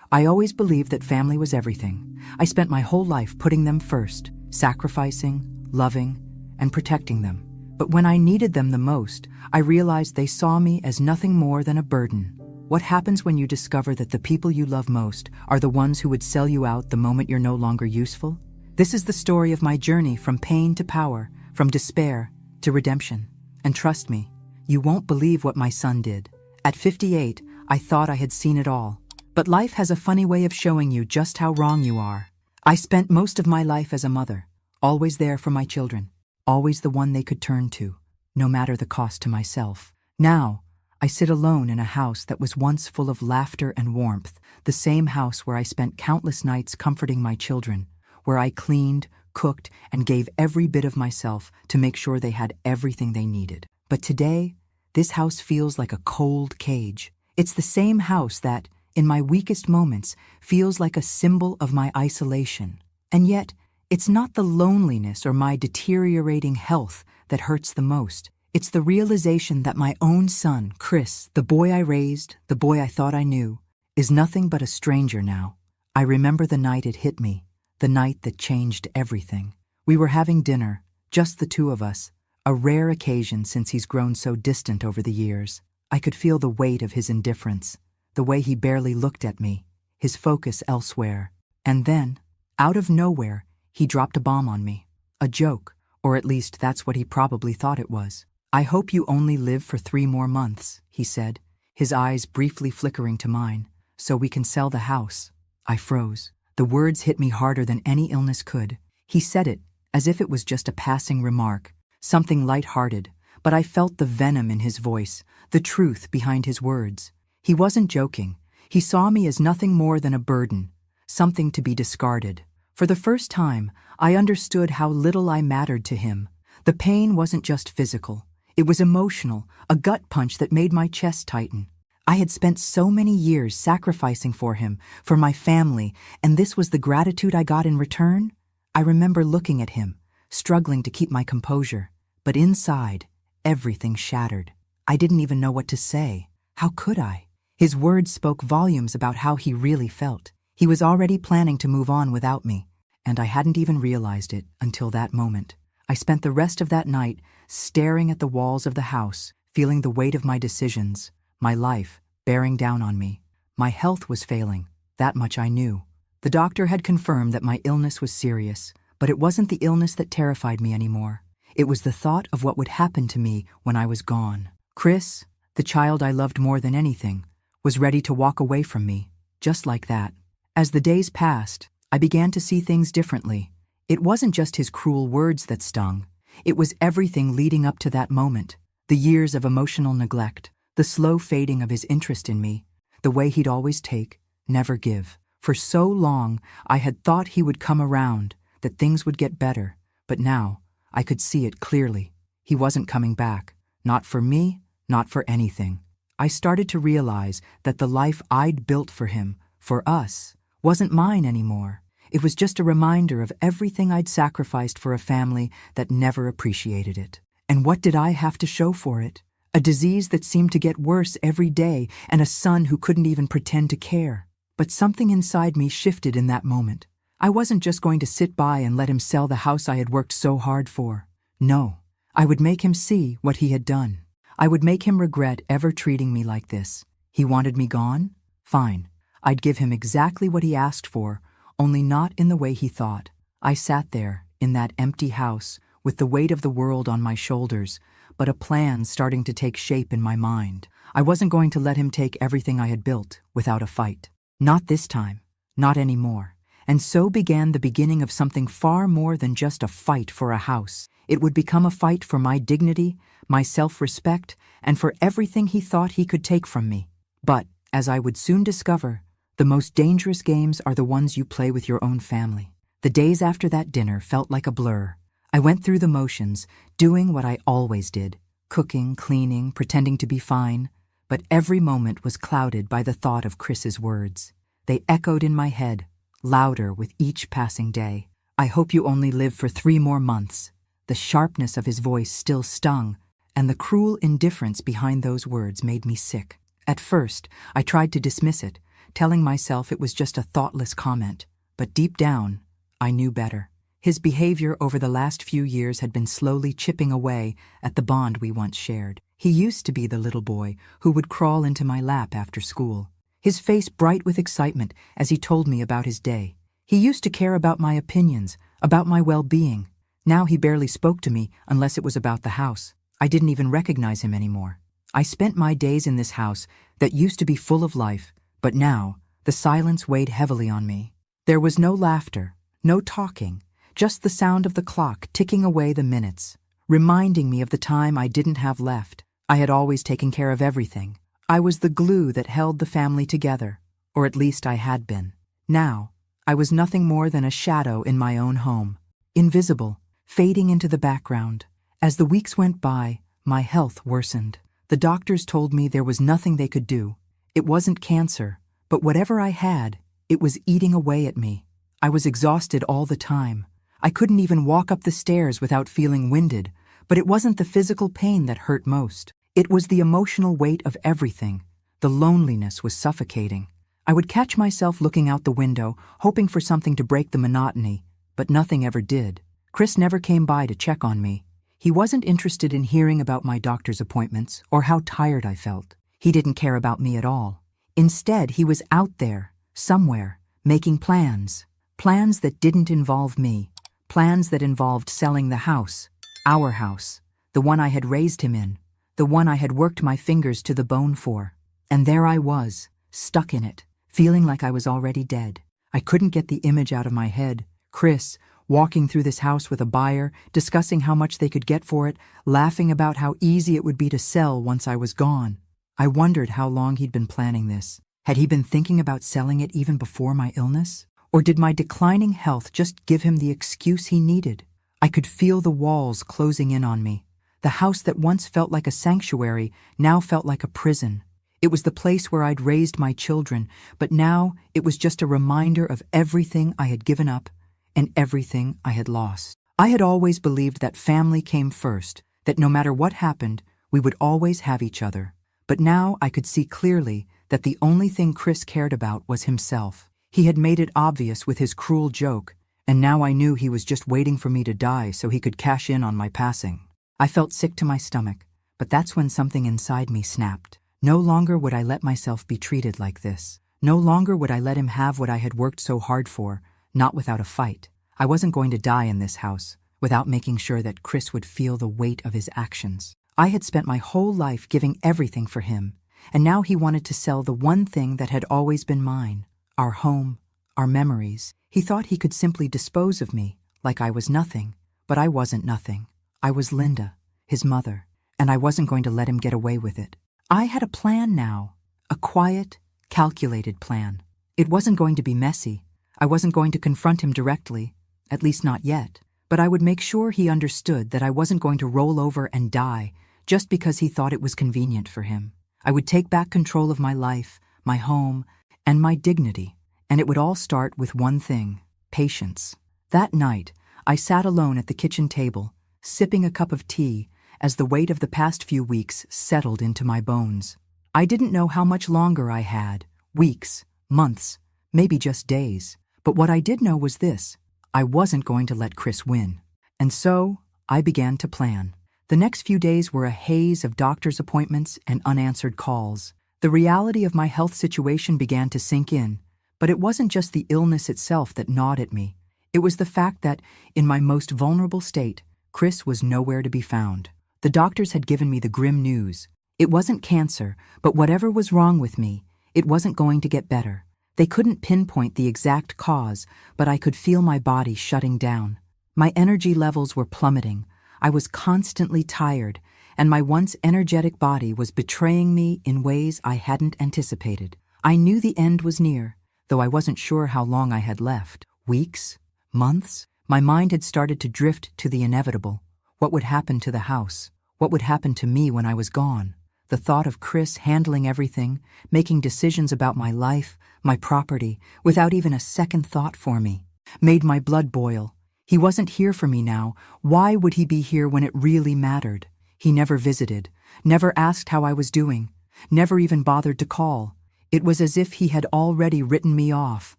I always believed that family was everything. I spent my whole life putting them first, sacrificing, loving, and protecting them. But when I needed them the most, I realized they saw me as nothing more than a burden. What happens when you discover that the people you love most are the ones who would sell you out the moment you're no longer useful? This is the story of my journey from pain to power, from despair to redemption. And trust me, you won't believe what my son did. At 58, I thought I had seen it all. But life has a funny way of showing you just how wrong you are. I spent most of my life as a mother, always there for my children, always the one they could turn to, no matter the cost to myself. Now, I sit alone in a house that was once full of laughter and warmth, the same house where I spent countless nights comforting my children, where I cleaned, cooked, and gave every bit of myself to make sure they had everything they needed. But today, this house feels like a cold cage. It's the same house that, in my weakest moments, feels like a symbol of my isolation. And yet, it's not the loneliness or my deteriorating health that hurts the most. It's the realization that my own son, Chris, the boy I raised, the boy I thought I knew, is nothing but a stranger now. I remember the night it hit me, the night that changed everything. We were having dinner, just the two of us, a rare occasion since he's grown so distant over the years. I could feel the weight of his indifference, the way he barely looked at me, his focus elsewhere. And then, out of nowhere, he dropped a bomb on me. A joke, or at least that's what he probably thought it was. "I hope you only live for 3 more months, he said, his eyes briefly flickering to mine, "so we can sell the house." I froze. The words hit me harder than any illness could. He said it as if it was just a passing remark, something light-hearted, but I felt the venom in his voice, the truth behind his words. He wasn't joking. He saw me as nothing more than a burden, something to be discarded. For the first time, I understood how little I mattered to him. The pain wasn't just physical. It was emotional, a gut punch that made my chest tighten. I had spent so many years sacrificing for him, for my family, and this was the gratitude I got in return? I remember looking at him, struggling to keep my composure. But inside, everything shattered. I didn't even know what to say. How could I? His words spoke volumes about how he really felt. He was already planning to move on without me, and I hadn't even realized it until that moment. I spent the rest of that night staring at the walls of the house, feeling the weight of my decisions, my life bearing down on me. My health was failing, that much I knew. The doctor had confirmed that my illness was serious, but it wasn't the illness that terrified me anymore. It was the thought of what would happen to me when I was gone. Chris, the child I loved more than anything, was ready to walk away from me, just like that. As the days passed, I began to see things differently. It wasn't just his cruel words that stung. It was everything leading up to that moment. The years of emotional neglect, the slow fading of his interest in me, the way he'd always take, never give. For so long, I had thought he would come around, that things would get better. But now, I could see it clearly. He wasn't coming back. Not for me, not for anything. I started to realize that the life I'd built for him, for us, wasn't mine anymore. It was just a reminder of everything I'd sacrificed for a family that never appreciated it. And what did I have to show for it? A disease that seemed to get worse every day, and a son who couldn't even pretend to care. But something inside me shifted in that moment. I wasn't just going to sit by and let him sell the house I had worked so hard for. No, I would make him see what he had done. I would make him regret ever treating me like this. He wanted me gone? Fine. I'd give him exactly what he asked for, only not in the way he thought. I sat there, in that empty house, with the weight of the world on my shoulders, but a plan starting to take shape in my mind. I wasn't going to let him take everything I had built without a fight. Not this time. Not anymore. And so began the beginning of something far more than just a fight for a house. It would become a fight for my dignity, my self-respect, and for everything he thought he could take from me. But, as I would soon discover, the most dangerous games are the ones you play with your own family. The days after that dinner felt like a blur. I went through the motions, doing what I always did, cooking, cleaning, pretending to be fine. But every moment was clouded by the thought of Chris's words. They echoed in my head, louder with each passing day. "I hope you only live for 3 more months. The sharpness of his voice still stung, and the cruel indifference behind those words made me sick. At first, I tried to dismiss it, telling myself it was just a thoughtless comment. But deep down, I knew better. His behavior over the last few years had been slowly chipping away at the bond we once shared. He used to be the little boy who would crawl into my lap after school, his face bright with excitement as he told me about his day. He used to care about my opinions, about my well-being. Now he barely spoke to me unless it was about the house. I didn't even recognize him anymore. I spent my days in this house that used to be full of life, but now the silence weighed heavily on me. There was no laughter, no talking, just the sound of the clock ticking away the minutes, reminding me of the time I didn't have left. I had always taken care of everything. I was the glue that held the family together, or at least I had been. Now, I was nothing more than a shadow in my own home, invisible, fading into the background. As the weeks went by, my health worsened. The doctors told me there was nothing they could do. It wasn't cancer, but whatever I had, it was eating away at me. I was exhausted all the time. I couldn't even walk up the stairs without feeling winded, but it wasn't the physical pain that hurt most. It was the emotional weight of everything. The loneliness was suffocating. I would catch myself looking out the window, hoping for something to break the monotony, but nothing ever did. Chris never came by to check on me. He wasn't interested in hearing about my doctor's appointments or how tired I felt. He didn't care about me at all. Instead, he was out there, somewhere, making plans. Plans that didn't involve me. Plans that involved selling the house, our house, the one I had raised him in, the one I had worked my fingers to the bone for. And there I was, stuck in it, feeling like I was already dead. I couldn't get the image out of my head. Chris, walking through this house with a buyer, discussing how much they could get for it, laughing about how easy it would be to sell once I was gone. I wondered how long he'd been planning this. Had he been thinking about selling it even before my illness? Or did my declining health just give him the excuse he needed? I could feel the walls closing in on me. The house that once felt like a sanctuary now felt like a prison. It was the place where I'd raised my children, but now it was just a reminder of everything I had given up and everything I had lost. I had always believed that family came first, that no matter what happened, we would always have each other. But now I could see clearly that the only thing Chris cared about was himself. He had made it obvious with his cruel joke, and now I knew he was just waiting for me to die so he could cash in on my passing. I felt sick to my stomach, but that's when something inside me snapped. No longer would I let myself be treated like this. No longer would I let him have what I had worked so hard for, not without a fight. I wasn't going to die in this house without making sure that Chris would feel the weight of his actions. I had spent my whole life giving everything for him, and now he wanted to sell the one thing that had always been mine. Our home, our memories. He thought he could simply dispose of me, like I was nothing. But I wasn't nothing. I was Linda, his mother, and I wasn't going to let him get away with it. I had a plan now, a quiet, calculated plan. It wasn't going to be messy. I wasn't going to confront him directly, at least not yet. But I would make sure he understood that I wasn't going to roll over and die just because he thought it was convenient for him. I would take back control of my life, my home, and my dignity, and it would all start with one thing: patience. That night, I sat alone at the kitchen table, sipping a cup of tea as the weight of the past few weeks settled into my bones. I didn't know how much longer I had, weeks, months, maybe just days. But what I did know was this: I wasn't going to let Chris win. And so, I began to plan. The next few days were a haze of doctor's appointments and unanswered calls. The reality of my health situation began to sink in, but it wasn't just the illness itself that gnawed at me. It was the fact that, in my most vulnerable state, Chris was nowhere to be found. The doctors had given me the grim news. It wasn't cancer, but whatever was wrong with me, it wasn't going to get better. They couldn't pinpoint the exact cause, but I could feel my body shutting down. My energy levels were plummeting. I was constantly tired, and my once energetic body was betraying me in ways I hadn't anticipated. I knew the end was near, though I wasn't sure how long I had left. Weeks? Months? My mind had started to drift to the inevitable. What would happen to the house? What would happen to me when I was gone? The thought of Chris handling everything, making decisions about my life, my property, without even a second thought for me, made my blood boil. He wasn't here for me now. Why would he be here when it really mattered? He never visited, never asked how I was doing, never even bothered to call. It was as if he had already written me off.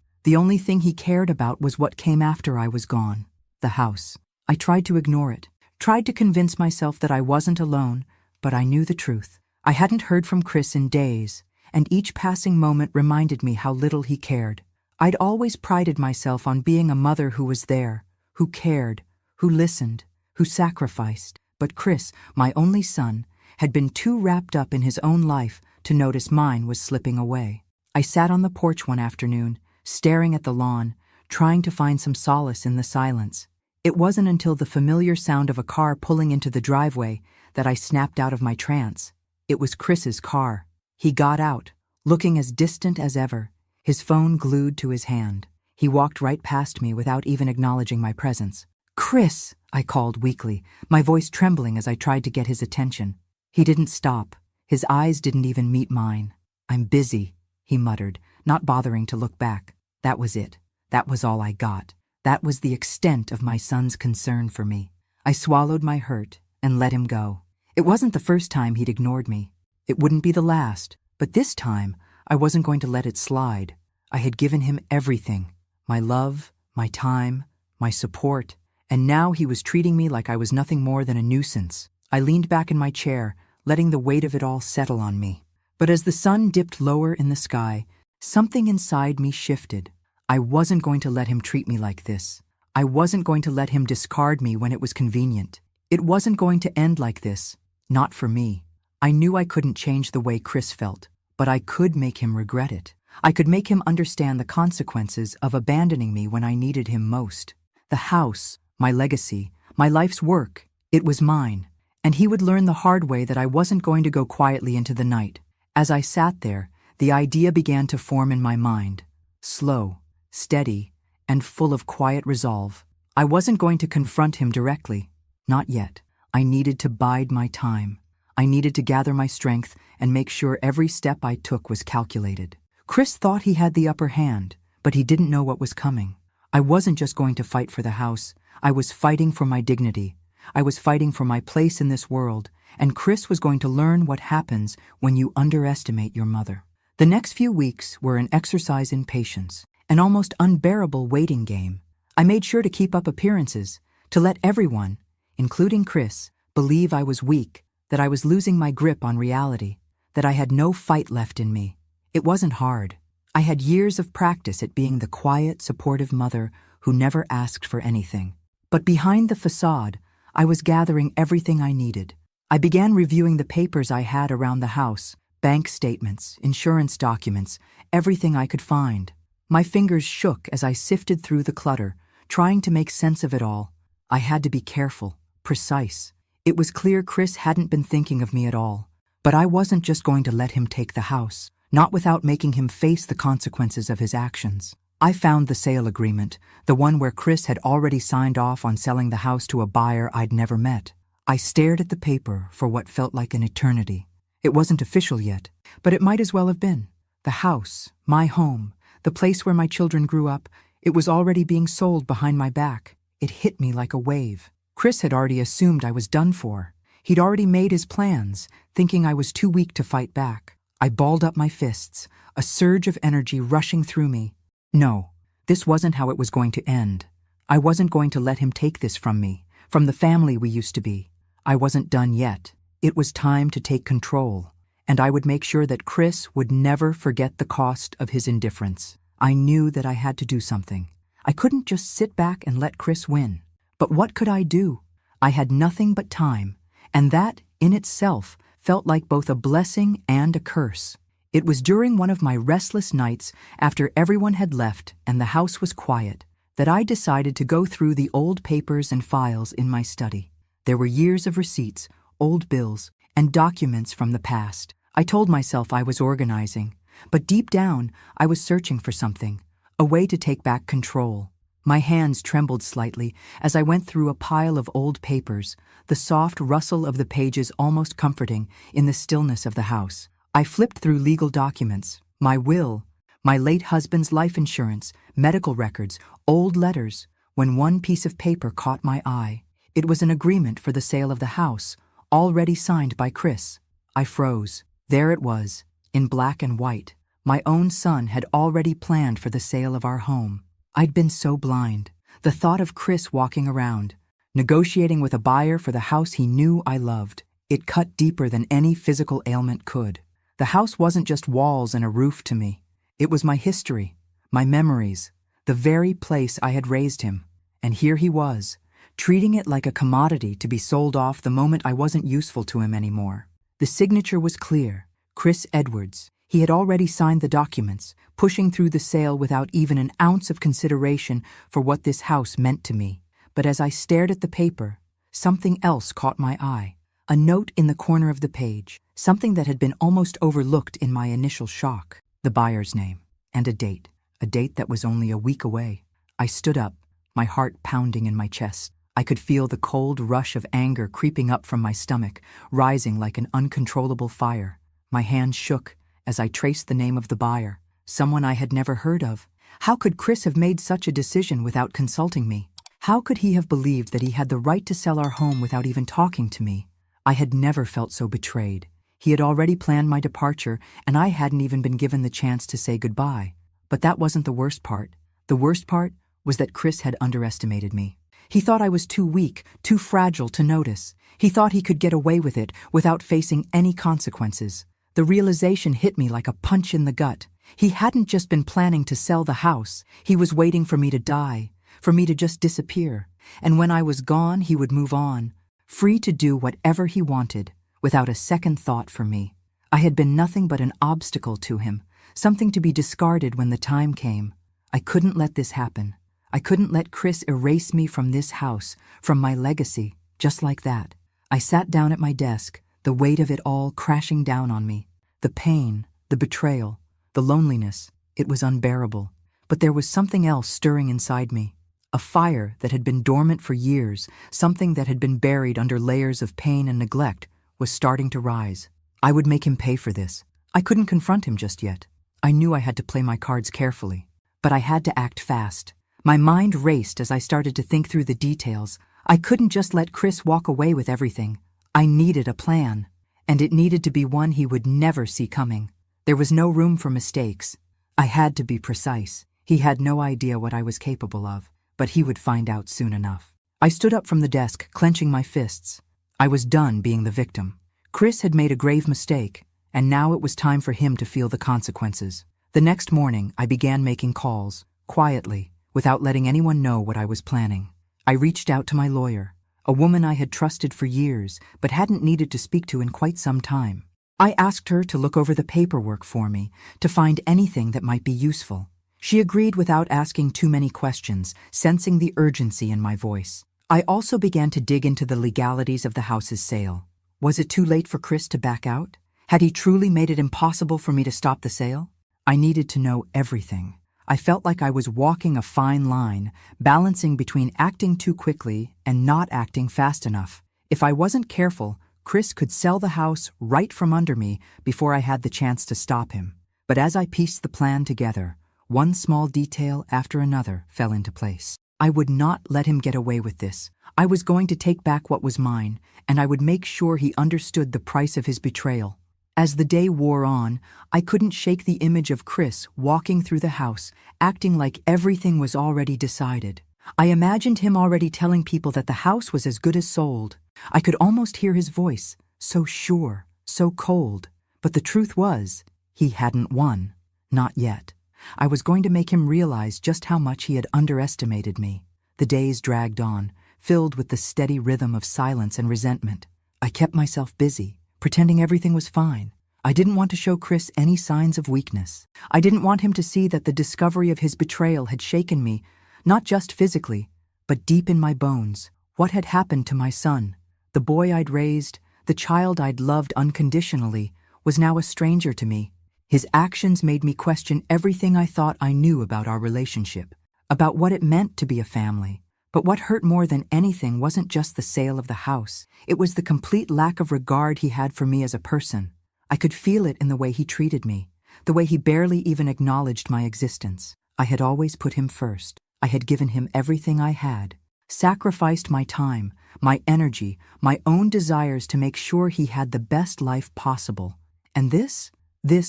The only thing he cared about was what came after I was gone. The house. I tried to ignore it, tried to convince myself that I wasn't alone, but I knew the truth. I hadn't heard from Chris in days, and each passing moment reminded me how little he cared. I'd always prided myself on being a mother who was there, who cared, who listened, who sacrificed. But Chris, my only son, had been too wrapped up in his own life to notice mine was slipping away. I sat on the porch one afternoon, staring at the lawn, trying to find some solace in the silence. It wasn't until the familiar sound of a car pulling into the driveway that I snapped out of my trance. It was Chris's car. He got out, looking as distant as ever, his phone glued to his hand. He walked right past me without even acknowledging my presence. "Chris," I called weakly, my voice trembling as I tried to get his attention. He didn't stop. His eyes didn't even meet mine. "I'm busy," he muttered, not bothering to look back. That was it. That was all I got. That was the extent of my son's concern for me. I swallowed my hurt and let him go. It wasn't the first time he'd ignored me. It wouldn't be the last, but this time I wasn't going to let it slide. I had given him everything, my love, my time, my support, and now he was treating me like I was nothing more than a nuisance. I leaned back in my chair, letting the weight of it all settle on me. But as the sun dipped lower in the sky, something inside me shifted. I wasn't going to let him treat me like this. I wasn't going to let him discard me when it was convenient. It wasn't going to end like this. Not for me. I knew I couldn't change the way Chris felt, but I could make him regret it. I could make him understand the consequences of abandoning me when I needed him most. The house, my legacy, my life's work, it was mine. And he would learn the hard way that I wasn't going to go quietly into the night. As I sat there, the idea began to form in my mind. Slow, steady, and full of quiet resolve. I wasn't going to confront him directly. Not yet. I needed to bide my time. I needed to gather my strength and make sure every step I took was calculated. Chris thought he had the upper hand, but he didn't know what was coming. I wasn't just going to fight for the house. I was fighting for my dignity. I was fighting for my place in this world, and Chris was going to learn what happens when you underestimate your mother. The next few weeks were an exercise in patience, an almost unbearable waiting game. I made sure to keep up appearances, to let everyone, including Chris, believe I was weak, that I was losing my grip on reality, that I had no fight left in me. It wasn't hard. I had years of practice at being the quiet, supportive mother who never asked for anything. But behind the facade, I was gathering everything I needed. I began reviewing the papers I had around the house, bank statements, insurance documents, everything I could find. My fingers shook as I sifted through the clutter, trying to make sense of it all. I had to be careful, precise. It was clear Chris hadn't been thinking of me at all. But I wasn't just going to let him take the house, not without making him face the consequences of his actions. I found the sale agreement, the one where Chris had already signed off on selling the house to a buyer I'd never met. I stared at the paper for what felt like an eternity. It wasn't official yet, but it might as well have been. The house, my home, the place where my children grew up, it was already being sold behind my back. It hit me like a wave. Chris had already assumed I was done for. He'd already made his plans, thinking I was too weak to fight back. I balled up my fists, a surge of energy rushing through me. No, this wasn't how it was going to end. I wasn't going to let him take this from me, from the family we used to be. I wasn't done yet. It was time to take control, and I would make sure that Chris would never forget the cost of his indifference. I knew that I had to do something. I couldn't just sit back and let Chris win. But what could I do? I had nothing but time, and that, in itself, felt like both a blessing and a curse. It was during one of my restless nights, after everyone had left and the house was quiet, that I decided to go through the old papers and files in my study. There were years of receipts, old bills, and documents from the past. I told myself I was organizing, but deep down, I was searching for something, a way to take back control. My hands trembled slightly as I went through a pile of old papers, the soft rustle of the pages almost comforting in the stillness of the house. I flipped through legal documents, my will, my late husband's life insurance, medical records, old letters, when one piece of paper caught my eye. It was an agreement for the sale of the house, already signed by Chris. I froze. There it was, in black and white, My own son had already planned for the sale of our home. I'd been so blind. The thought of Chris walking around, negotiating with a buyer for the house he knew I loved, it cut deeper than any physical ailment could. The house wasn't just walls and a roof to me. It was my history, my memories, the very place I had raised him. And here he was, treating it like a commodity to be sold off the moment I wasn't useful to him anymore. The signature was clear, Chris Edwards. He had already signed the documents, pushing through the sale without even an ounce of consideration for what this house meant to me. But as I stared at the paper, something else caught my eye. A note in the corner of the page, something that had been almost overlooked in my initial shock. The buyer's name, and a date that was only a week away. I stood up, my heart pounding in my chest. I could feel the cold rush of anger creeping up from my stomach, rising like an uncontrollable fire. My hands shook as I traced the name of the buyer, someone I had never heard of. How could Chris have made such a decision without consulting me? How could he have believed that he had the right to sell our home without even talking to me? I had never felt so betrayed. He had already planned my departure, and I hadn't even been given the chance to say goodbye. But that wasn't the worst part. The worst part was that Chris had underestimated me. He thought I was too weak, too fragile to notice. He thought he could get away with it without facing any consequences. The realization hit me like a punch in the gut. He hadn't just been planning to sell the house. He was waiting for me to die, for me to just disappear. And when I was gone, he would move on, free to do whatever he wanted, without a second thought for me. I had been nothing but an obstacle to him, something to be discarded when the time came. I couldn't let this happen. I couldn't let Chris erase me from this house, from my legacy, just like that. I sat down at my desk, the weight of it all crashing down on me. The pain, the betrayal, the loneliness, it was unbearable. But there was something else stirring inside me. A fire that had been dormant for years, something that had been buried under layers of pain and neglect, was starting to rise. I would make him pay for this. I couldn't confront him just yet. I knew I had to play my cards carefully. But I had to act fast. My mind raced as I started to think through the details. I couldn't just let Chris walk away with everything. I needed a plan. And it needed to be one he would never see coming. There was no room for mistakes. I had to be precise. He had no idea what I was capable of, but he would find out soon enough. I stood up from the desk, clenching my fists. I was done being the victim. Chris had made a grave mistake, and now it was time for him to feel the consequences. The next morning, I began making calls, quietly, without letting anyone know what I was planning. I reached out to my lawyer, a woman I had trusted for years but hadn't needed to speak to in quite some time. I asked her to look over the paperwork for me, to find anything that might be useful. She agreed without asking too many questions, sensing the urgency in my voice. I also began to dig into the legalities of the house's sale. Was it too late for Chris to back out? Had he truly made it impossible for me to stop the sale? I needed to know everything. I felt like I was walking a fine line, balancing between acting too quickly and not acting fast enough. If I wasn't careful, Chris could sell the house right from under me before I had the chance to stop him. But as I pieced the plan together, one small detail after another fell into place. I would not let him get away with this. I was going to take back what was mine, and I would make sure he understood the price of his betrayal. As the day wore on, I couldn't shake the image of Chris walking through the house, acting like everything was already decided. I imagined him already telling people that the house was as good as sold. I could almost hear his voice, so sure, so cold. But the truth was, he hadn't won. Not yet. I was going to make him realize just how much he had underestimated me. The days dragged on, filled with the steady rhythm of silence and resentment. I kept myself busy, pretending everything was fine. I didn't want to show Chris any signs of weakness. I didn't want him to see that the discovery of his betrayal had shaken me, not just physically, but deep in my bones. What had happened to my son? The boy I'd raised, the child I'd loved unconditionally, was now a stranger to me. His actions made me question everything I thought I knew about our relationship, about what it meant to be a family. But what hurt more than anything wasn't just the sale of the house. It was the complete lack of regard he had for me as a person. I could feel it in the way he treated me, the way he barely even acknowledged my existence. I had always put him first. I had given him everything I had, sacrificed my time, my energy, my own desires to make sure he had the best life possible. And this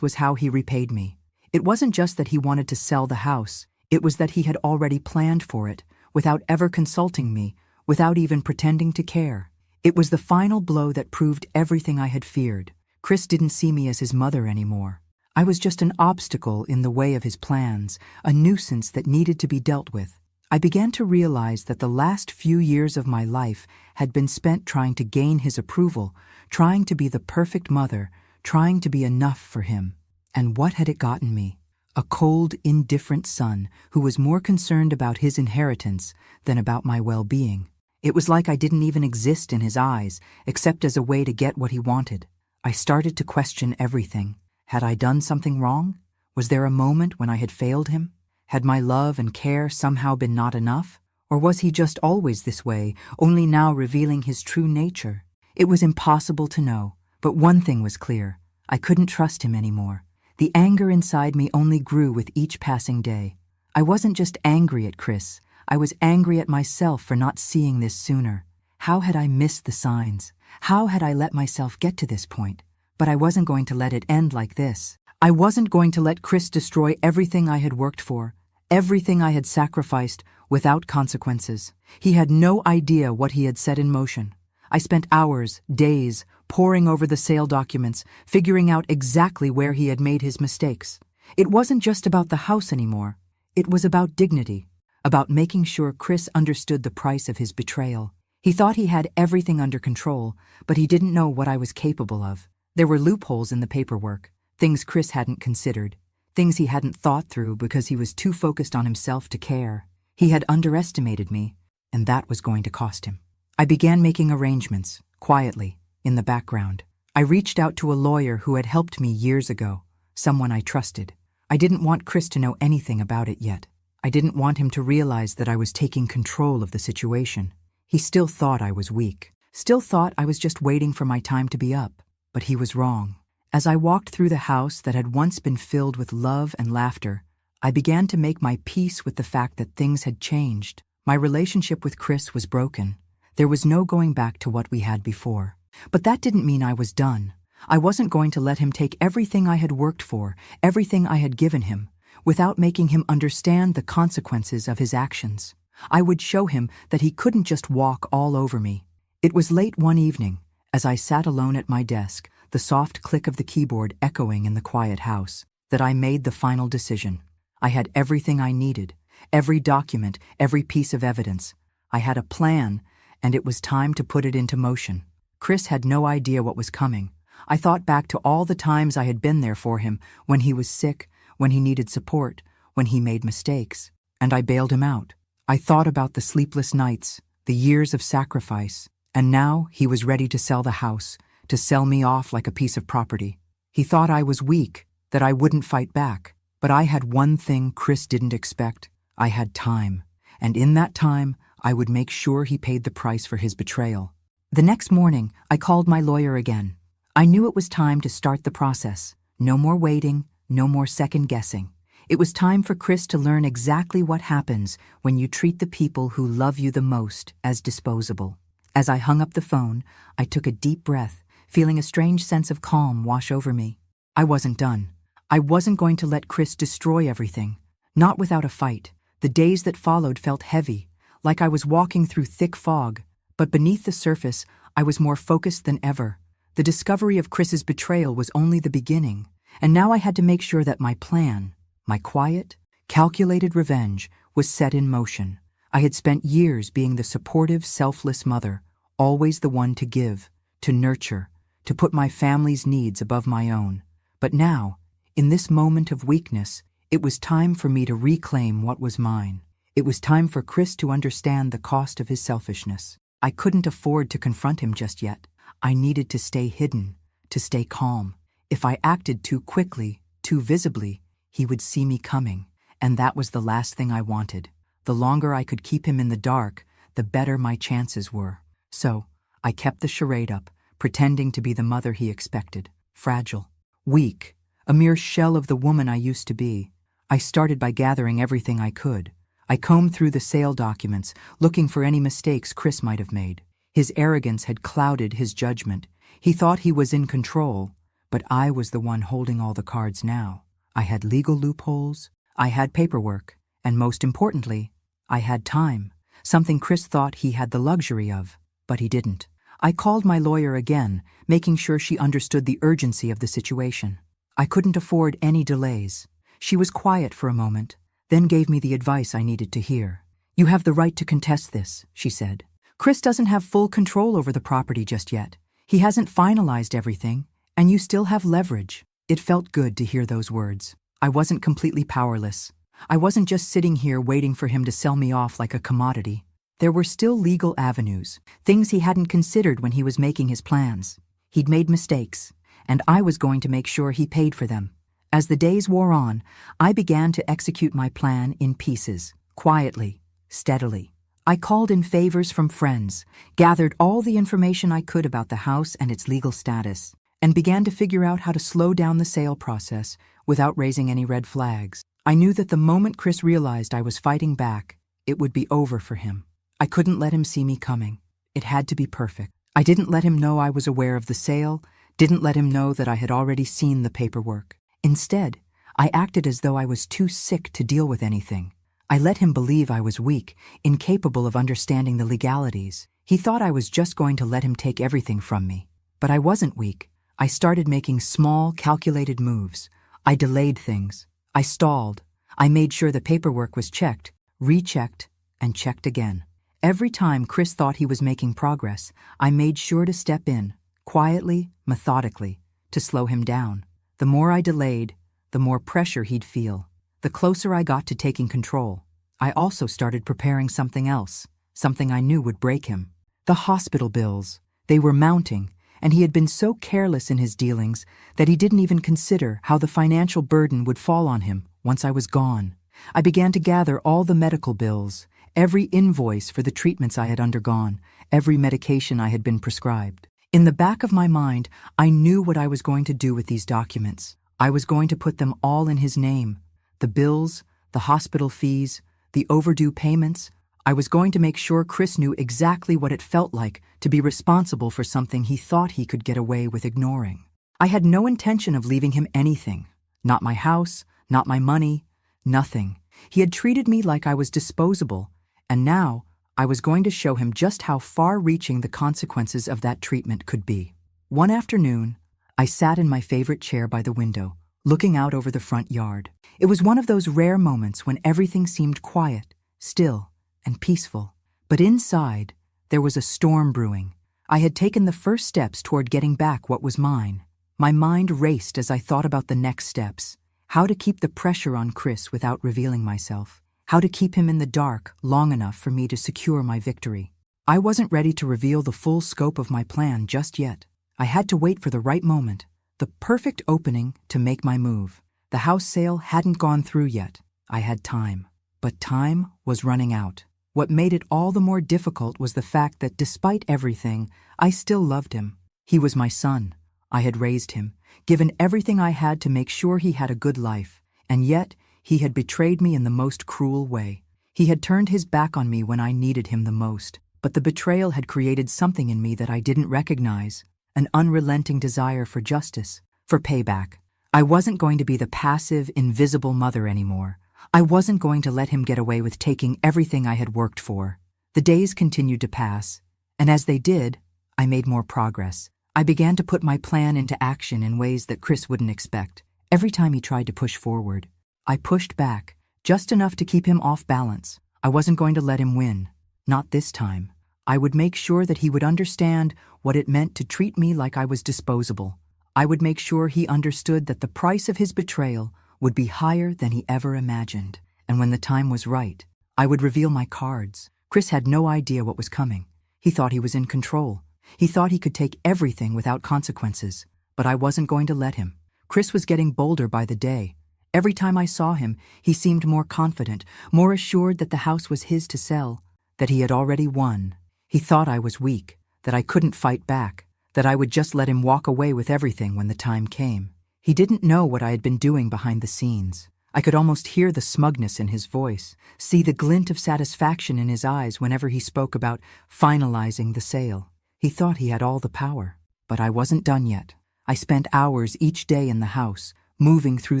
was how he repaid me. It wasn't just that he wanted to sell the house, it was that he had already planned for it, without ever consulting me, without even pretending to care. It was the final blow that proved everything I had feared. Chris didn't see me as his mother anymore. I was just an obstacle in the way of his plans, a nuisance that needed to be dealt with. I began to realize that the last few years of my life had been spent trying to gain his approval, trying to be the perfect mother, trying to be enough for him. And what had it gotten me? A cold, indifferent son who was more concerned about his inheritance than about my well-being. It was like I didn't even exist in his eyes, except as a way to get what he wanted. I started to question everything. Had I done something wrong? Was there a moment when I had failed him? Had my love and care somehow been not enough? Or was he just always this way, only now revealing his true nature? It was impossible to know, but one thing was clear. I couldn't trust him anymore. The anger inside me only grew with each passing day. I wasn't just angry at Chris. I was angry at myself for not seeing this sooner. How had I missed the signs? How had I let myself get to this point? But I wasn't going to let it end like this. I wasn't going to let Chris destroy everything I had worked for, everything I had sacrificed, without consequences. He had no idea what he had set in motion. I spent hours, days, poring over the sale documents, figuring out exactly where he had made his mistakes. It wasn't just about the house anymore. It was about dignity, about making sure Chris understood the price of his betrayal. He thought he had everything under control, but he didn't know what I was capable of. There were loopholes in the paperwork, things Chris hadn't considered, things he hadn't thought through because he was too focused on himself to care. He had underestimated me, and that was going to cost him. I began making arrangements, quietly, in the background. I reached out to a lawyer who had helped me years ago, someone I trusted. I didn't want Chris to know anything about it yet. I didn't want him to realize that I was taking control of the situation. He still thought I was weak, still thought I was just waiting for my time to be up. But he was wrong. As I walked through the house that had once been filled with love and laughter, I began to make my peace with the fact that things had changed. My relationship with Chris was broken. There was no going back to what we had before. But that didn't mean I was done. I wasn't going to let him take everything I had worked for, everything I had given him, without making him understand the consequences of his actions. I would show him that he couldn't just walk all over me. It was late one evening, as I sat alone at my desk, the soft click of the keyboard echoing in the quiet house, that I made the final decision. I had everything I needed, every document, every piece of evidence. I had a plan, and it was time to put it into motion. Chris had no idea what was coming. I thought back to all the times I had been there for him, when he was sick, when he needed support, when he made mistakes, and I bailed him out. I thought about the sleepless nights, the years of sacrifice, and now he was ready to sell the house, to sell me off like a piece of property. He thought I was weak, that I wouldn't fight back. But I had one thing Chris didn't expect. I had time. And in that time, I would make sure he paid the price for his betrayal. The next morning, I called my lawyer again. I knew it was time to start the process. No more waiting, no more second guessing. It was time for Chris to learn exactly what happens when you treat the people who love you the most as disposable. As I hung up the phone, I took a deep breath, feeling a strange sense of calm wash over me. I wasn't done. I wasn't going to let Chris destroy everything. Not without a fight. The days that followed felt heavy, like I was walking through thick fog. But beneath the surface, I was more focused than ever. The discovery of Chris's betrayal was only the beginning, and now I had to make sure that my plan, my quiet, calculated revenge, was set in motion. I had spent years being the supportive, selfless mother, always the one to give, to nurture, to put my family's needs above my own. But now, in this moment of weakness, it was time for me to reclaim what was mine. It was time for Chris to understand the cost of his selfishness. I couldn't afford to confront him just yet. I needed to stay hidden, to stay calm. If I acted too quickly, too visibly, he would see me coming, and that was the last thing I wanted. The longer I could keep him in the dark, the better my chances were. So, I kept the charade up, pretending to be the mother he expected. Fragile, weak, a mere shell of the woman I used to be. I started by gathering everything I could. I combed through the sale documents, looking for any mistakes Chris might have made. His arrogance had clouded his judgment. He thought he was in control, but I was the one holding all the cards now. I had legal loopholes, I had paperwork, and most importantly, I had time, something Chris thought he had the luxury of, but he didn't. I called my lawyer again, making sure she understood the urgency of the situation. I couldn't afford any delays. She was quiet for a moment, then gave me the advice I needed to hear. "You have the right to contest this," she said. "Chris doesn't have full control over the property just yet. He hasn't finalized everything, and you still have leverage." It felt good to hear those words. I wasn't completely powerless. I wasn't just sitting here waiting for him to sell me off like a commodity. There were still legal avenues, things he hadn't considered when he was making his plans. He'd made mistakes, and I was going to make sure he paid for them. As the days wore on, I began to execute my plan in pieces, quietly, steadily. I called in favors from friends, gathered all the information I could about the house and its legal status, and began to figure out how to slow down the sale process without raising any red flags. I knew that the moment Chris realized I was fighting back, it would be over for him. I couldn't let him see me coming. It had to be perfect. I didn't let him know I was aware of the sale, didn't let him know that I had already seen the paperwork. Instead, I acted as though I was too sick to deal with anything. I let him believe I was weak, incapable of understanding the legalities. He thought I was just going to let him take everything from me. But I wasn't weak. I started making small, calculated moves. I delayed things. I stalled. I made sure the paperwork was checked, rechecked, and checked again. Every time Chris thought he was making progress, I made sure to step in, quietly, methodically, to slow him down. The more I delayed, the more pressure he'd feel. The closer I got to taking control, I also started preparing something else, something I knew would break him. The hospital bills. They were mounting, and he had been so careless in his dealings that he didn't even consider how the financial burden would fall on him once I was gone. I began to gather all the medical bills, every invoice for the treatments I had undergone, every medication I had been prescribed. In the back of my mind, I knew what I was going to do with these documents. I was going to put them all in his name. The bills, the hospital fees, the overdue payments. I was going to make sure Chris knew exactly what it felt like to be responsible for something he thought he could get away with ignoring. I had no intention of leaving him anything. Not my house, not my money, nothing. He had treated me like I was disposable, and now I was going to show him just how far-reaching the consequences of that treatment could be. One afternoon, I sat in my favorite chair by the window, looking out over the front yard. It was one of those rare moments when everything seemed quiet, still, and peaceful. But inside, there was a storm brewing. I had taken the first steps toward getting back what was mine. My mind raced as I thought about the next steps. How to keep the pressure on Chris without revealing myself. How to keep him in the dark long enough for me to secure my victory. I wasn't ready to reveal the full scope of my plan just yet. I had to wait for the right moment, the perfect opening to make my move. The house sale hadn't gone through yet. I had time. But time was running out. What made it all the more difficult was the fact that despite everything, I still loved him. He was my son. I had raised him, given everything I had to make sure he had a good life, and yet he had betrayed me in the most cruel way. He had turned his back on me when I needed him the most, but the betrayal had created something in me that I didn't recognize, an unrelenting desire for justice, for payback. I wasn't going to be the passive, invisible mother anymore. I wasn't going to let him get away with taking everything I had worked for. The days continued to pass, and as they did, I made more progress. I began to put my plan into action in ways that Chris wouldn't expect. Every time he tried to push forward, I pushed back, just enough to keep him off balance. I wasn't going to let him win. Not this time. I would make sure that he would understand what it meant to treat me like I was disposable. I would make sure he understood that the price of his betrayal would be higher than he ever imagined. And when the time was right, I would reveal my cards. Chris had no idea what was coming. He thought he was in control. He thought he could take everything without consequences. But I wasn't going to let him. Chris was getting bolder by the day. Every time I saw him, he seemed more confident, more assured that the house was his to sell, that he had already won. He thought I was weak, that I couldn't fight back, that I would just let him walk away with everything when the time came. He didn't know what I had been doing behind the scenes. I could almost hear the smugness in his voice, see the glint of satisfaction in his eyes whenever he spoke about finalizing the sale. He thought he had all the power, but I wasn't done yet. I spent hours each day in the house, moving through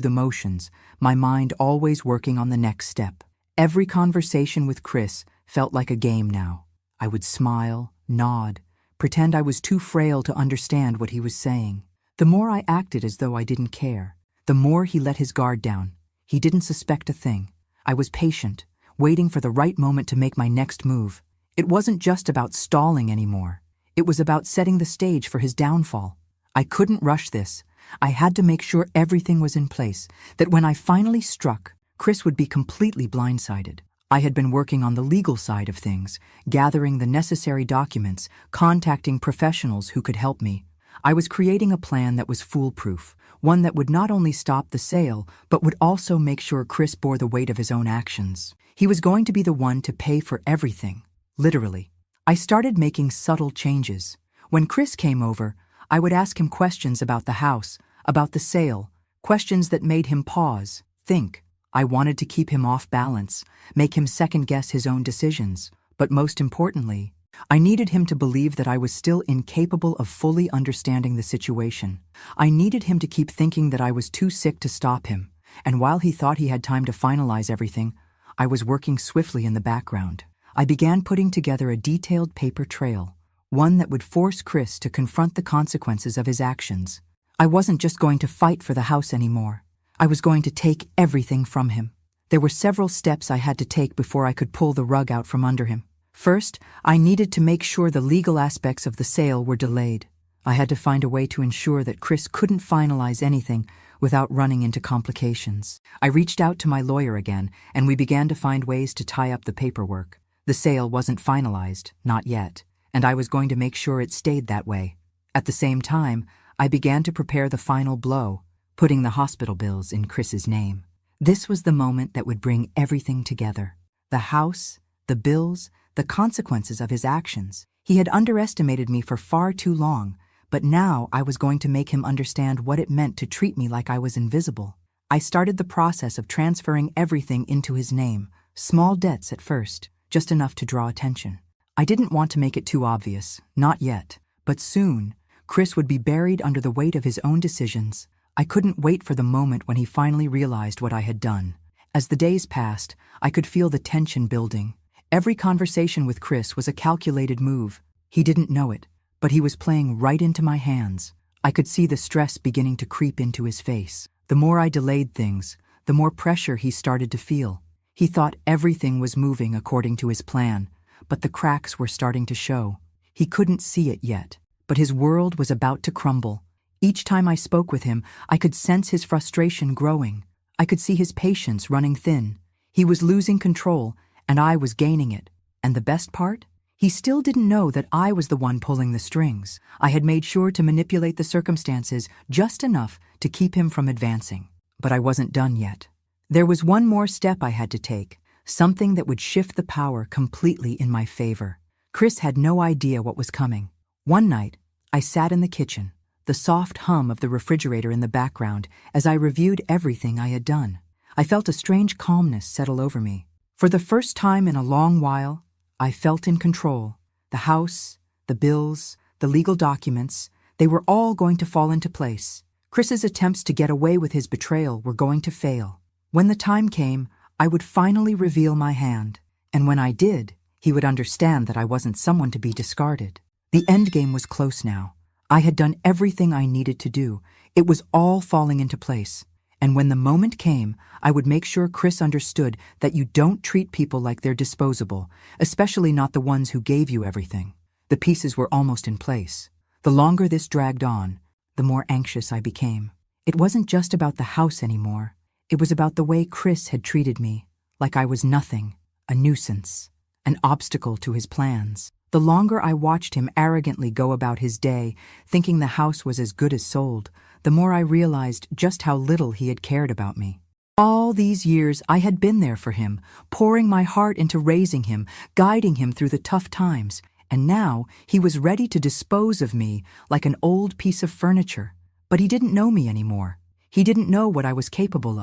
the motions, my mind always working on the next step. Every conversation with Chris felt like a game now. I would smile, nod, pretend I was too frail to understand what he was saying. The more I acted as though I didn't care, the more he let his guard down. He didn't suspect a thing. I was patient, waiting for the right moment to make my next move. It wasn't just about stalling anymore. It was about setting the stage for his downfall. I couldn't rush this. I had to make sure everything was in place, that when I finally struck, Chris would be completely blindsided. I had been working on the legal side of things, gathering the necessary documents, contacting professionals who could help me. I was creating a plan that was foolproof, one that would not only stop the sale, but would also make sure Chris bore the weight of his own actions. He was going to be the one to pay for everything, literally. I started making subtle changes. When Chris came over, I would ask him questions about the house, about the sale, questions that made him pause, think. I wanted to keep him off balance, make him second-guess his own decisions. But most importantly, I needed him to believe that I was still incapable of fully understanding the situation. I needed him to keep thinking that I was too sick to stop him, and while he thought he had time to finalize everything, I was working swiftly in the background. I began putting together a detailed paper trail, one that would force Chris to confront the consequences of his actions. I wasn't just going to fight for the house anymore. I was going to take everything from him. There were several steps I had to take before I could pull the rug out from under him. First, I needed to make sure the legal aspects of the sale were delayed. I had to find a way to ensure that Chris couldn't finalize anything without running into complications. I reached out to my lawyer again, and we began to find ways to tie up the paperwork. The sale wasn't finalized, not yet, and I was going to make sure it stayed that way. At the same time, I began to prepare the final blow, putting the hospital bills in Chris's name. This was the moment that would bring everything together. The house, the bills, the consequences of his actions. He had underestimated me for far too long, but now I was going to make him understand what it meant to treat me like I was invisible. I started the process of transferring everything into his name, small debts at first, just enough to draw attention. I didn't want to make it too obvious, not yet, but soon, Chris would be buried under the weight of his own decisions. I couldn't wait for the moment when he finally realized what I had done. As the days passed, I could feel the tension building. Every conversation with Chris was a calculated move. He didn't know it, but he was playing right into my hands. I could see the stress beginning to creep into his face. The more I delayed things, the more pressure he started to feel. He thought everything was moving according to his plan, but the cracks were starting to show. He couldn't see it yet, but his world was about to crumble. Each time I spoke with him, I could sense his frustration growing. I could see his patience running thin. He was losing control, and I was gaining it. And the best part? He still didn't know that I was the one pulling the strings. I had made sure to manipulate the circumstances just enough to keep him from advancing. But I wasn't done yet. There was one more step I had to take, something that would shift the power completely in my favor. Chris had no idea what was coming. One night, I sat in the kitchen, the soft hum of the refrigerator in the background as I reviewed everything I had done. I felt a strange calmness settle over me. For the first time in a long while, I felt in control. The house, the bills, the legal documents, they were all going to fall into place. Chris's attempts to get away with his betrayal were going to fail. When the time came, I would finally reveal my hand, and when I did, he would understand that I wasn't someone to be discarded. The endgame was close now. I had done everything I needed to do. It was all falling into place. And when the moment came, I would make sure Chris understood that you don't treat people like they're disposable, especially not the ones who gave you everything. The pieces were almost in place. The longer this dragged on, the more anxious I became. It wasn't just about the house anymore. It was about the way Chris had treated me, like I was nothing, a nuisance, an obstacle to his plans. The longer I watched him arrogantly go about his day, thinking the house was as good as sold, the more I realized just how little he had cared about me. All these years I had been there for him, pouring my heart into raising him, guiding him through the tough times, and now he was ready to dispose of me like an old piece of furniture. But he didn't know me anymore. He didn't know what I was capable of.